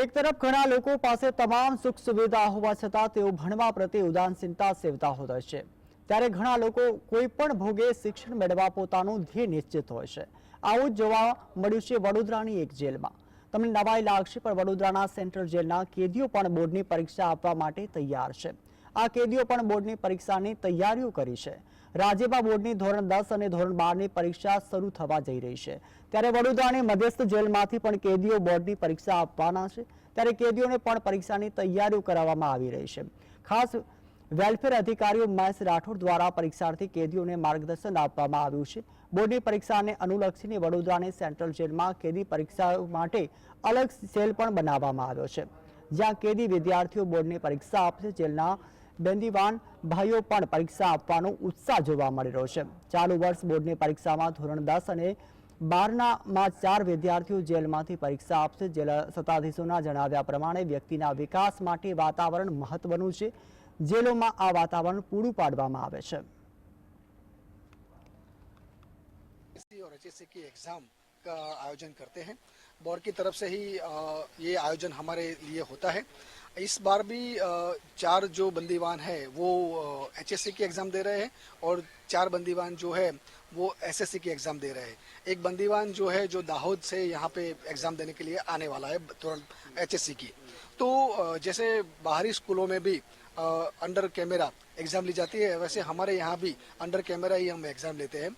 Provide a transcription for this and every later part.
એક તરફ ઘણા લોકો પાસે તમામ સુખ સુવિધા હોવા છતાં તેઓ ભણવા પ્રત્યે ઉદાસીનતા સેવતા હોય છે, ત્યારે ઘણા લોકો કોઈ પણ ભોગે શિક્ષણ મેળવવા પોતાનું ધ્યેય નિશ્ચિત હોય છે। આવું જ જોવા મળ્યું છે વડોદરાની એક જેલમાં। તમને નવાઈ લાગશે, પણ વડોદરાના સેન્ટ્રલ જેલના કેદીઓ પણ બોર્ડની પરીક્ષા આપવા માટે તૈયાર છે। આ કેદીઓ પણ બોર્ડની પરીક્ષાની તૈયારીઓ કરી છે। રાજ્યમાં બોર્ડની ધોરણ 10 અને ધોરણ 12ની પરીક્ષા શરૂ થવા જઈ રહી છે, ત્યારે વડોદરાની મધ્યસ્થ જેલમાંથી પણ કેદીઓ બોર્ડની પરીક્ષા આપવાના છે। ત્યારે કેદીઓને પણ પરીક્ષાની તૈયારીઓ કરાવવામાં આવી રહી છે। ખાસ વેલફેર અધિકારીઓ મહેશ રાઠોડ દ્વારા પરીક્ષાર્થી કેદીઓને માર્ગદર્શન આપવામાં આવ્યું છે। બોર્ડની પરીક્ષાને અનુલક્ષીને વડોદરાની સેન્ટ્રલ જેલમાં કેદી પરીક્ષાઓ માટે અલગ સેલ પણ બનાવવામાં આવ્યો છે, જ્યાં કેદી વિદ્યાર્થીઓ બોર્ડની પરીક્ષા આપશે। જેલના બેંદીવાન ભાઈઓ પણ પરીક્ષા આપવાનો ઉત્સાહ જોવા મળી રહ્યો છે। ચાલુ વર્ષ બોર્ડની પરીક્ષામાં ધોરણ 10 અને 12માં 4 વિદ્યાર્થીઓ જેલમાંથી પરીક્ષા આપશે। જેલ સત્તાધીશોના જણાવ્યા પ્રમાણે વ્યક્તિના વિકાસ માટે વાતાવરણ મહત્વનું છે। જેલોમાં આ વાતાવરણ પૂરું પાડવામાં આવે છે। और एचएससी की एग्ज़ाम का आयोजन करते हैं। बोर्ड की तरफ से ही ये आयोजन हमारे लिए होता है। इस बार भी 4 जो बंदीवान है वो एचएससी की एग्ज़ाम दे रहे हैं और 4 बंदीवान जो है वो एसएससी की एग्ज़ाम दे रहे हैं। एक बंदीवान जो है जो दाहोद से यहाँ पे एग्ज़ाम देने के लिए आने वाला है तुरंत एचएससी की। तो जैसे बाहरी स्कूलों में भी अंडर कैमरा एग्ज़ाम ली जाती है, वैसे हमारे यहाँ भी अंडर कैमरा ही हम एग्ज़ाम लेते हैं।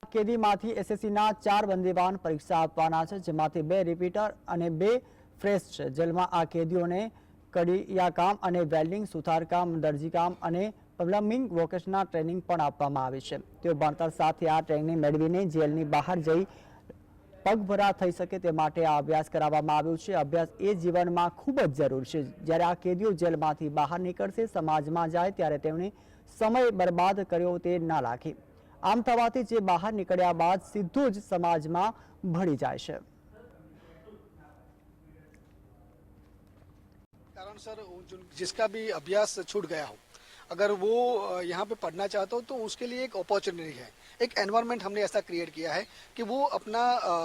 કેદીમાંથી એસએસસીના 4 બંદીવાન પરીક્ષા આપવાના છે, જેમાંથી 2 રિપીટર અને 2 ફ્રેશ છે। જેલમાં આ કેદીઓને કડિયાકામ અને વેલ્ડિંગ, સુથારકામ, દરજીકામ અને પ્લમ્બિંગ વોકેશનલ ટ્રેનિંગ પણ આપવામાં આવી છે। તેઓ ભણતર સાથે આ ટ્રેનિંગ મેળવીને જેલની બહાર જઈ પગભરા થઈ શકે તે માટે આ અભ્યાસ કરાવવામાં આવ્યો છે। અભ્યાસ એ જીવનમાં ખૂબ જ જરૂરી છે। જ્યારે આ કેદીઓ જેલમાંથી બહાર નીકળશે, સમાજમાં જાય ત્યારે તેમણે સમય બરબાદ કર્યો તે ના લાગે। આમ થવાથી જે બહાર નીકળ્યા બાદ સીધું જ સમાજમાં ભળી જાય છે। कारण सर जिसका भी अभ्यास छूट गया हो, अगर वो यहाँ पे पढ़ना चाहता हो तो उसके लिए एक अपॉर्चुनिटी है, एक एनवायरनमेंट हमने ऐसा क्रिएट किया है कि वो अपना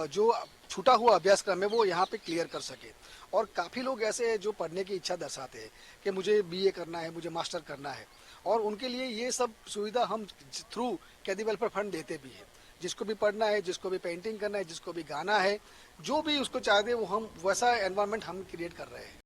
जो छूटा हुआ अभ्यासक्रम है वो यहाँ पे क्लियर कर सके। और काफ़ी लोग ऐसे हैं जो पढ़ने की इच्छा दर्शाते हैं कि मुझे बीए करना है, मुझे मास्टर करना है, और उनके लिए ये सब सुविधा हम थ्रू कैदी वेलफेयर फंड देते भी हैं। जिसको भी पढ़ना है, जिसको भी पेंटिंग करना है, जिसको भी गाना है, जो भी उसको चाहते हैं वो हम वैसा एनवायरनमेंट हम क्रिएट कर रहे हैं।